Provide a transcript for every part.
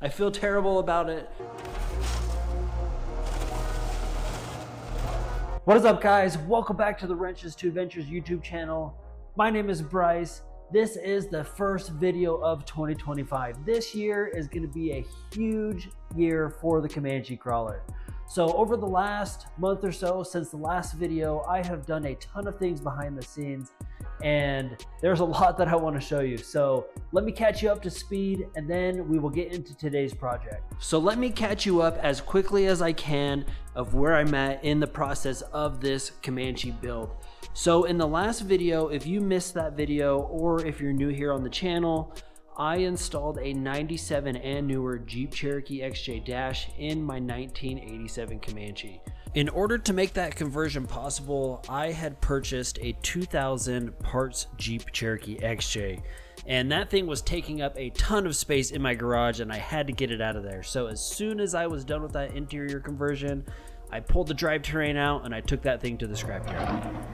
I feel terrible about it. What is up, guys? Welcome back to the Wrenches to Adventures YouTube channel. My name is Bryce. This is the first video of 2025. This year is going to be a huge year for the Comanche crawler. So over the last month or so since the last video, I have done a ton of things behind the scenes, and there's a lot that I want to show you. So let me catch you up to speed, and then we will get into today's project. So let me catch you up as quickly as I can of where I'm at in the process of this Comanche build. So in the last video, if you missed that video, or if you're new here on the channel, I installed a 97 and newer Jeep Cherokee XJ Dash in my 1987 Comanche. In order to make that conversion possible, I had purchased a 2000 parts Jeep Cherokee XJ, and that thing was taking up a ton of space in my garage, and I had to get it out of there. So as soon as I was done with that interior conversion, I pulled the drivetrain out and I took that thing to the scrapyard.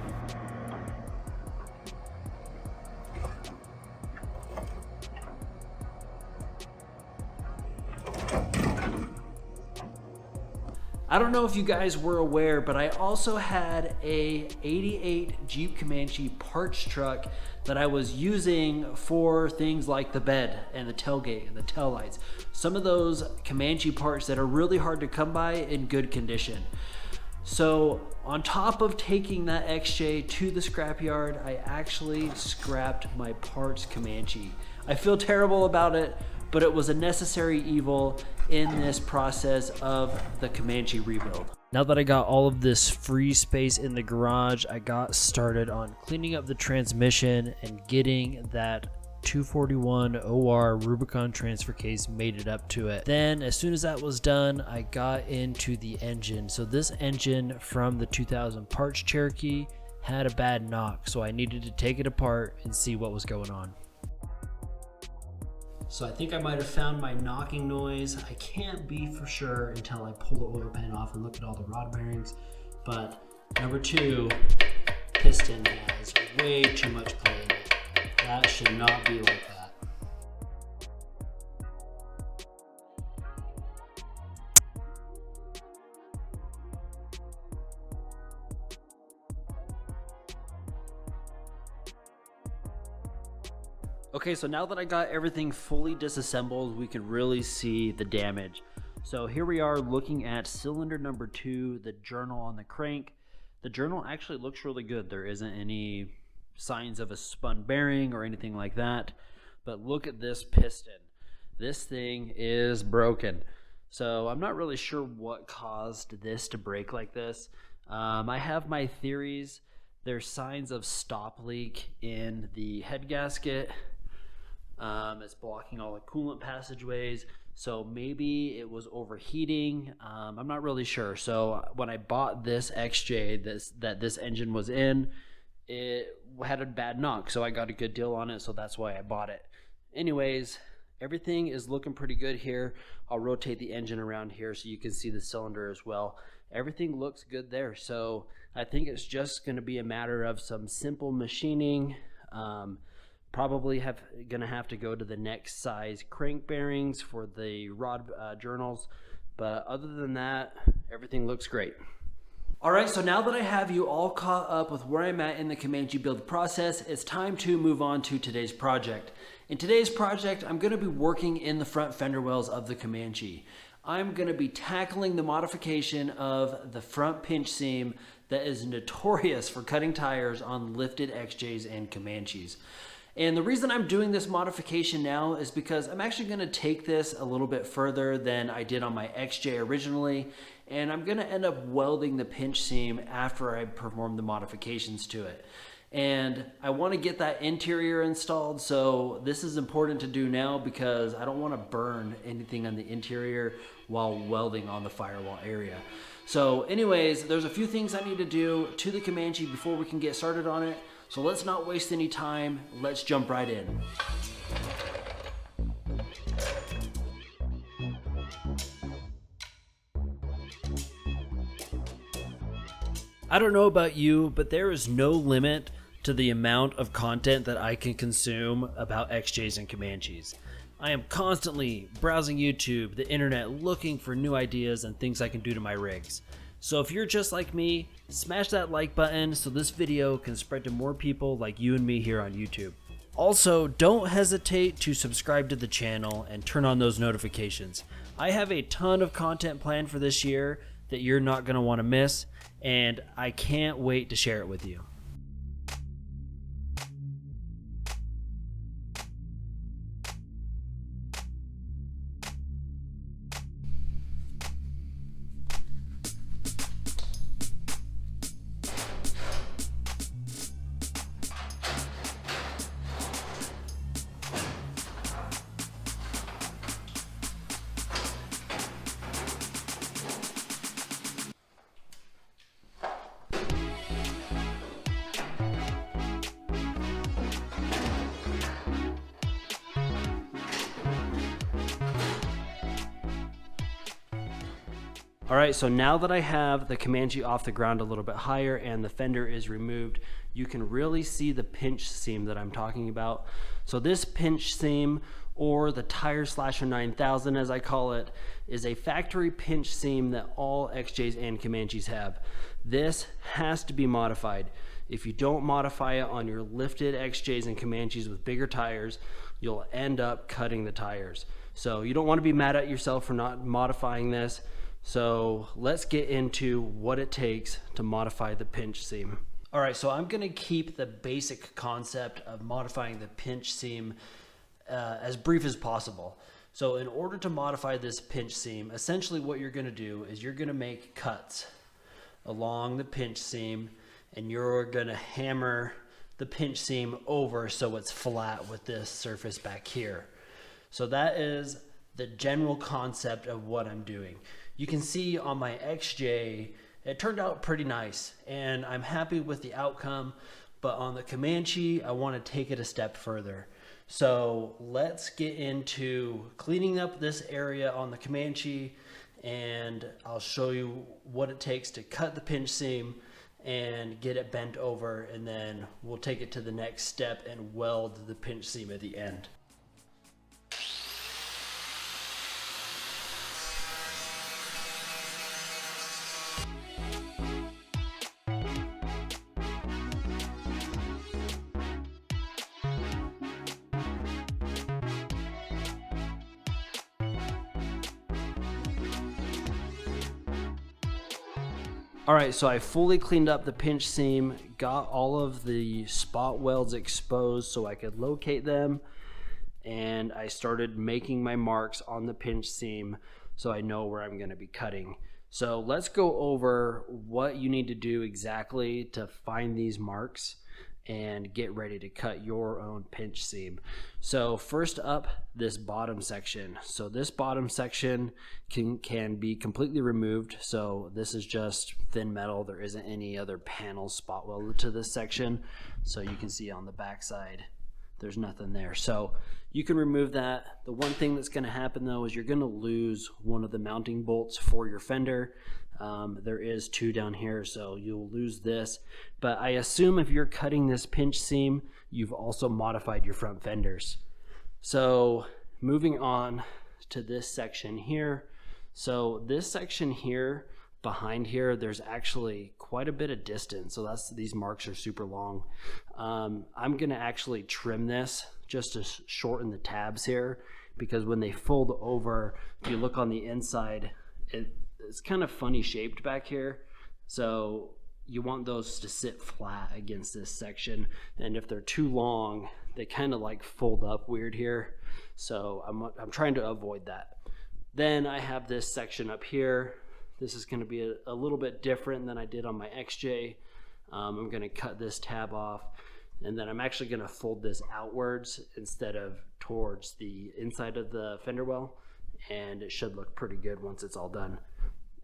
I don't know if you guys were aware, but I also had a 88 Jeep Comanche parts truck that I was using for things like the bed and the tailgate and the tail lights. Some of those Comanche parts that are really hard to come by in good condition. So on top of taking that XJ to the scrapyard, I actually scrapped my parts Comanche. I feel terrible about it, but it was a necessary evil in this process of the Comanche rebuild. Now that I got all of this free space in the garage, I got started on cleaning up the transmission and getting that 241 OR Rubicon transfer case mated up to it. Then as soon as that was done, I got into the engine. So this engine from the 2000 parts Cherokee had a bad knock, so I needed to take it apart and see what was going on. So I think I might have found my knocking noise. I can't be for sure until I pull the oil pan off and look at all the rod bearings. But number 2, piston has way too much play in it. That should not be like that. Okay, so now that I got everything fully disassembled, we can really see the damage. So here we are looking at cylinder number 2, the journal on the crank. The journal actually looks really good. There isn't any signs of a spun bearing or anything like that. But look at this piston. This thing is broken. So I'm not really sure what caused this to break like this. I have my theories. There's signs of stop leak in the head gasket. It's blocking all the coolant passageways, so maybe it was overheating. I'm not really sure. So when I bought this XJ this engine was in, it had a bad knock, so I got a good deal on it, so that's why I bought it. Anyways, everything is looking pretty good here. I'll rotate the engine around here so you can see the cylinder as well. Everything looks good there, so I think it's just going to be a matter of some simple machining. Probably gonna have to go to the next size crank bearings for the rod journals, but other than that, everything looks great. All right, so now that I have you all caught up with where I'm at in the Comanche build process, it's time to move on to today's project. In today's project, I'm gonna be working in the front fender wells of the Comanche. I'm gonna be tackling the modification of the front pinch seam that is notorious for cutting tires on lifted XJs and Comanches. And the reason I'm doing this modification now is because I'm actually going to take this a little bit further than I did on my XJ originally, and I'm going to end up welding the pinch seam after I perform the modifications to it. And I want to get that interior installed, so this is important to do now because I don't want to burn anything on the interior while welding on the firewall area. So anyways, there's a few things I need to do to the Comanche before we can get started on it. So let's not waste any time. Let's jump right in. I don't know about you, but there is no limit to the amount of content that I can consume about XJs and Comanches. I am constantly browsing YouTube, the internet, looking for new ideas and things I can do to my rigs. So if you're just like me, smash that like button so this video can spread to more people like you and me here on YouTube. Also, don't hesitate to subscribe to the channel and turn on those notifications. I have a ton of content planned for this year that you're not going to want to miss, and I can't wait to share it with you. Alright, so now that I have the Comanche off the ground a little bit higher and the fender is removed, you can really see the pinch seam that I'm talking about. So this pinch seam, or the Tire Slasher 9000 as I call it, is a factory pinch seam that all XJs and Comanches have. This has to be modified. If you don't modify it on your lifted XJs and Comanches with bigger tires, you'll end up cutting the tires. So you don't want to be mad at yourself for not modifying this. So let's get into what it takes to modify the pinch seam. All right, so I'm gonna keep the basic concept of modifying the pinch seam as brief as possible. So in order to modify this pinch seam, essentially what you're gonna do is you're gonna make cuts along the pinch seam, and you're gonna hammer the pinch seam over so it's flat with this surface back here. So that is the general concept of what I'm doing. You can see on my XJ, it turned out pretty nice and I'm happy with the outcome, but on the Comanche, I want to take it a step further. So let's get into cleaning up this area on the Comanche, and I'll show you what it takes to cut the pinch seam and get it bent over, and then we'll take it to the next step and weld the pinch seam at the end. Alright, so I fully cleaned up the pinch seam, got all of the spot welds exposed so I could locate them, and I started making my marks on the pinch seam so I know where I'm going to be cutting. So let's go over what you need to do exactly to find these marks and get ready to cut your own pinch seam. So first up, this bottom section. So this bottom section can be completely removed. So this is just thin metal. There isn't any other panel spot welded to this section. So you can see on the back side, there's nothing there. So you can remove that. The one thing that's going to happen though is you're going to lose one of the mounting bolts for your fender. There is two down here, so you'll lose this, but I assume if you're cutting this pinch seam, you've also modified your front fenders. So moving on to this section here. So this section here, behind here, there's actually quite a bit of distance, so these marks are super long. I'm gonna actually trim this just to shorten the tabs here, because when they fold over, if you look on the inside, it's kind of funny shaped back here, so you want those to sit flat against this section, and if they're too long, they kind of like fold up weird here, so I'm trying to avoid that. Then I have this section up here. This is going to be a little bit different than I did on my XJ. I'm going to cut this tab off, and then I'm actually going to fold this outwards instead of towards the inside of the fender well, and it should look pretty good once it's all done.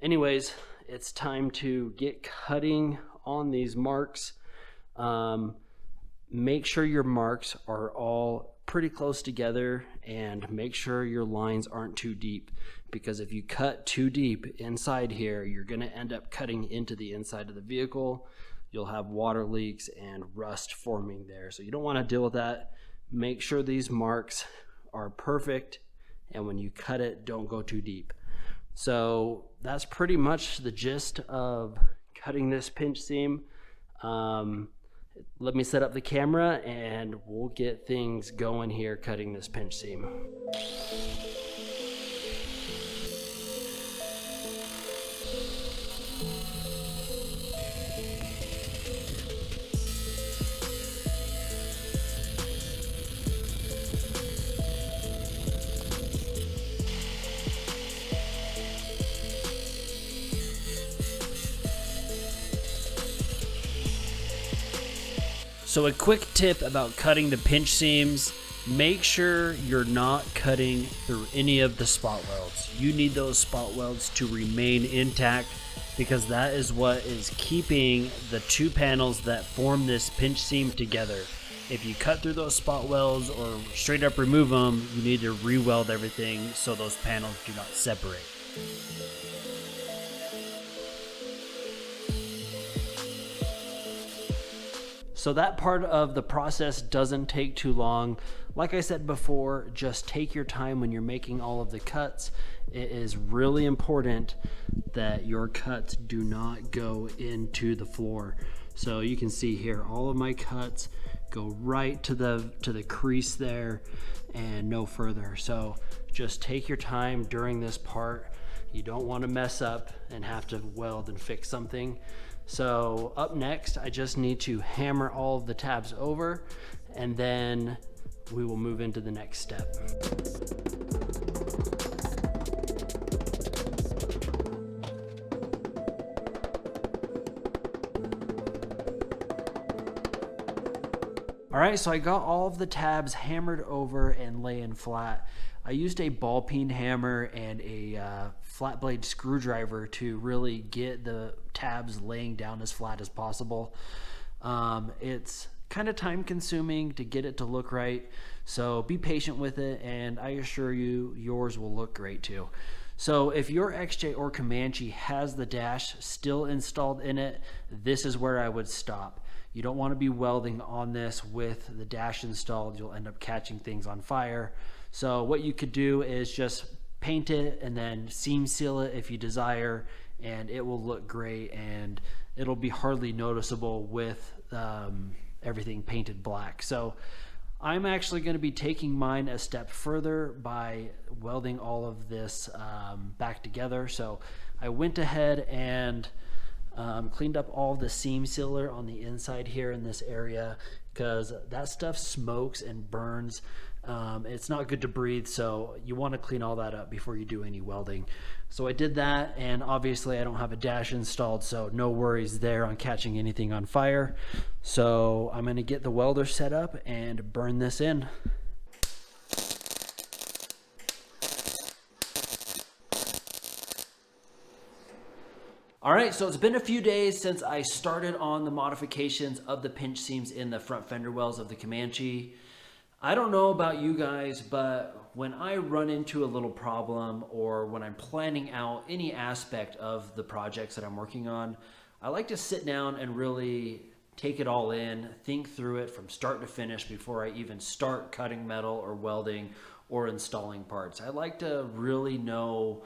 Anyways, it's time to get cutting on these marks. Make sure your marks are all pretty close together, and make sure your lines aren't too deep, because if you cut too deep inside here, you're going to end up cutting into the inside of the vehicle. You'll have water leaks and rust forming there, so you don't want to deal with that. Make sure these marks are perfect, and when you cut it, don't go too deep. So that's pretty much the gist of cutting this pinch seam. Let me set up the camera and we'll get things going here cutting this pinch seam. So a quick tip about cutting the pinch seams, make sure you're not cutting through any of the spot welds. You need those spot welds to remain intact because that is what is keeping the two panels that form this pinch seam together. If you cut through those spot welds or straight up remove them, you need to re-weld everything so those panels do not separate. So that part of the process doesn't take too long. Like I said before, just take your time when you're making all of the cuts. It is really important that your cuts do not go into the floor. So you can see here, all of my cuts go right to the crease there and no further. So just take your time during this part. You don't want to mess up and have to weld and fix something. So up next, I just need to hammer all of the tabs over, and then we will move into the next step. All right, so I got all of the tabs hammered over and laying flat. I used a ball peen hammer and a flat blade screwdriver to really get the tabs laying down as flat as possible. It's kind of time consuming to get it to look right, so be patient with it, and I assure you yours will look great too. So if your XJ or Comanche has the dash still installed in it, this is where I would stop. You don't want to be welding on this with the dash installed. You'll end up catching things on fire. So what you could do is just paint it and then seam seal it if you desire, and it will look great and it'll be hardly noticeable with everything painted black. So I'm actually going to be taking mine a step further by welding all of this back together. So I went ahead and cleaned up all the seam sealer on the inside here in this area because that stuff smokes and burns. It's not good to breathe, so you want to clean all that up before you do any welding. So I did that, and obviously I don't have a dash installed, so no worries there on catching anything on fire. So I'm going to get the welder set up and burn this in. All right, so it's been a few days since I started on the modifications of the pinch seams in the front fender wells of the Comanche. I don't know about you guys, but when I run into a little problem or when I'm planning out any aspect of the projects that I'm working on, I like to sit down and really take it all in, think through it from start to finish before I even start cutting metal or welding or installing parts. I like to really know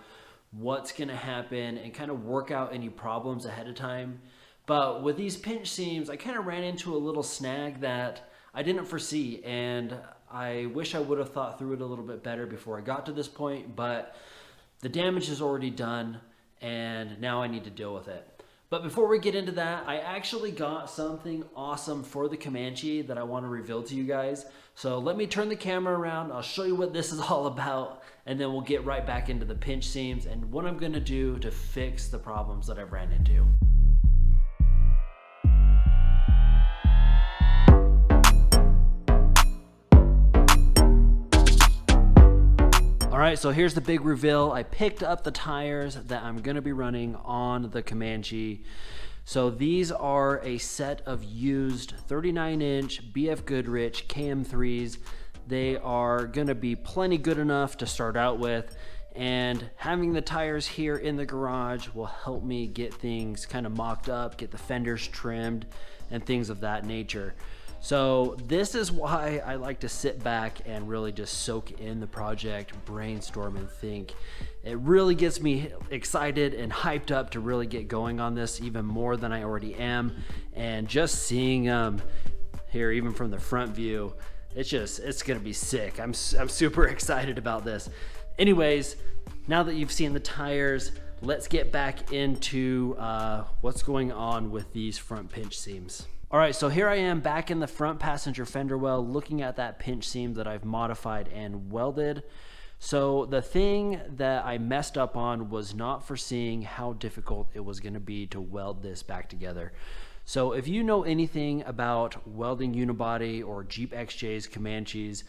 what's going to happen and kind of work out any problems ahead of time. But with these pinch seams, I kind of ran into a little snag that I didn't foresee, and I wish I would have thought through it a little bit better before I got to this point, but the damage is already done and now I need to deal with it. But before we get into that, I actually got something awesome for the Comanche that I want to reveal to you guys. So let me turn the camera around, I'll show you what this is all about, and then we'll get right back into the pinch seams and what I'm going to do to fix the problems that I've ran into. All right, so here's the big reveal. I picked up the tires that I'm gonna be running on the Comanche. So these are a set of used 39-inch BF Goodrich KM3s. They are gonna be plenty good enough to start out with, and having the tires here in the garage will help me get things kind of mocked up, get the fenders trimmed, and things of that nature. So this is why I like to sit back and really just soak in the project, brainstorm and think. It really gets me excited and hyped up to really get going on this even more than I already am. And just seeing here, even from the front view, it's gonna be sick. I'm super excited about this. Anyways, now that you've seen the tires, let's get back into what's going on with these front pinch seams. All right, so here I am back in the front passenger fender well, looking at that pinch seam that I've modified and welded. So the thing that I messed up on was not foreseeing how difficult it was gonna be to weld this back together. So if you know anything about welding unibody or Jeep XJs, Comanches,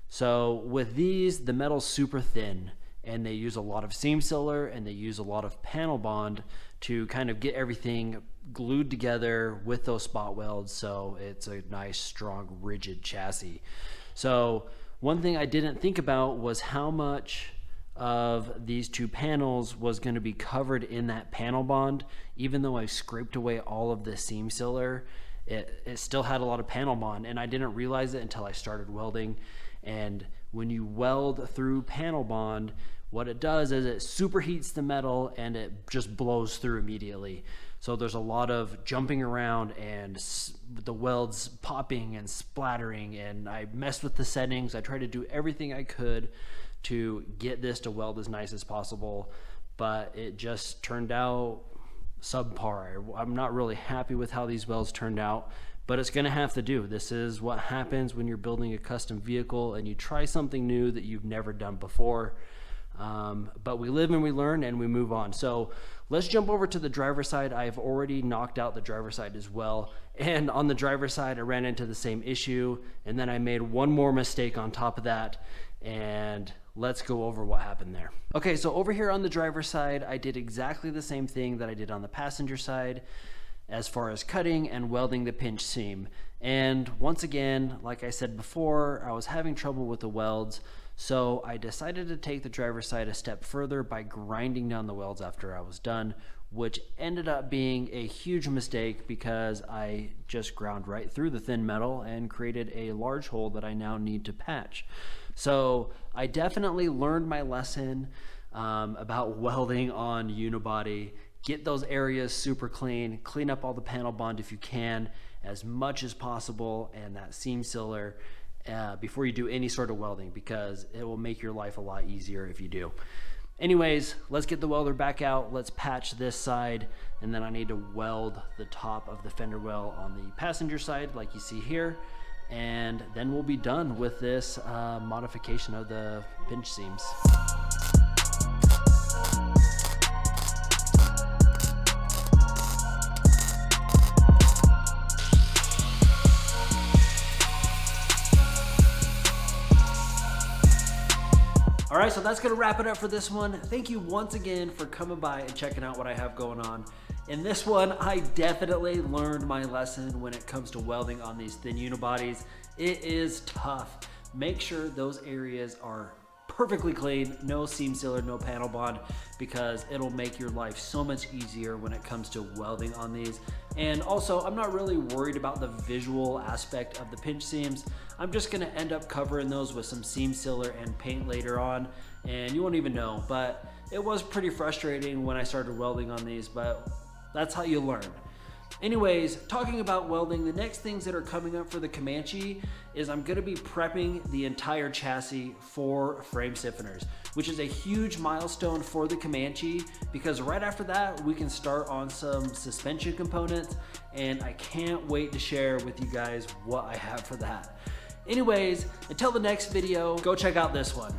so with these, the metal's super thin and they use a lot of seam sealer and they use a lot of panel bond to kind of get everything glued together with those spot welds, so it's a nice, strong, rigid chassis. So one thing I didn't think about was how much of these two panels was going to be covered in that panel bond. Even though I scraped away all of the seam sealer, it still had a lot of panel bond, and I didn't realize it until I started welding. And when you weld through panel bond, what it does is it superheats the metal and it just blows through immediately. So there's a lot of jumping around and the welds popping and splattering, and I messed with the settings. I tried to do everything I could to get this to weld as nice as possible, but it just turned out subpar. I'm not really happy with how these welds turned out, but it's gonna have to do. This is what happens when you're building a custom vehicle and you try something new that you've never done before. But we live and we learn and we move on. So let's jump over to the driver's side. I've already knocked out the driver's side as well. And on the driver's side, I ran into the same issue. And then I made one more mistake on top of that. And let's go over what happened there. Okay, so over here on the driver's side, I did exactly the same thing that I did on the passenger side as far as cutting and welding the pinch seam. And once again, like I said before, I was having trouble with the welds. So I decided to take the driver's side a step further by grinding down the welds after I was done, which ended up being a huge mistake because I just ground right through the thin metal and created a large hole that I now need to patch. So I definitely learned my lesson about welding on unibody. Get those areas super clean, clean up all the panel bond if you can, as much as possible, and that seam sealer before you do any sort of welding, because it will make your life a lot easier if you do. Anyways, let's get the welder back out. Let's patch this side, and then I need to weld the top of the fender well on the passenger side like you see here, and then we'll be done with this modification of the pinch seams. All right, so that's gonna wrap it up for this one. Thank you once again for coming by and checking out what I have going on. In this one, I definitely learned my lesson when it comes to welding on these thin unibodies. It is tough. Make sure those areas are perfectly clean, no seam sealer, no panel bond, because it'll make your life so much easier when it comes to welding on these. And also, I'm not really worried about the visual aspect of the pinch seams. I'm just gonna end up covering those with some seam sealer and paint later on, and you won't even know. But it was pretty frustrating when I started welding on these, but that's how you learn. Anyways, talking about welding, the next things that are coming up for the Comanche is I'm gonna be prepping the entire chassis for frame stiffeners, which is a huge milestone for the Comanche, because right after that, we can start on some suspension components, and I can't wait to share with you guys what I have for that. Anyways, until the next video, go check out this one.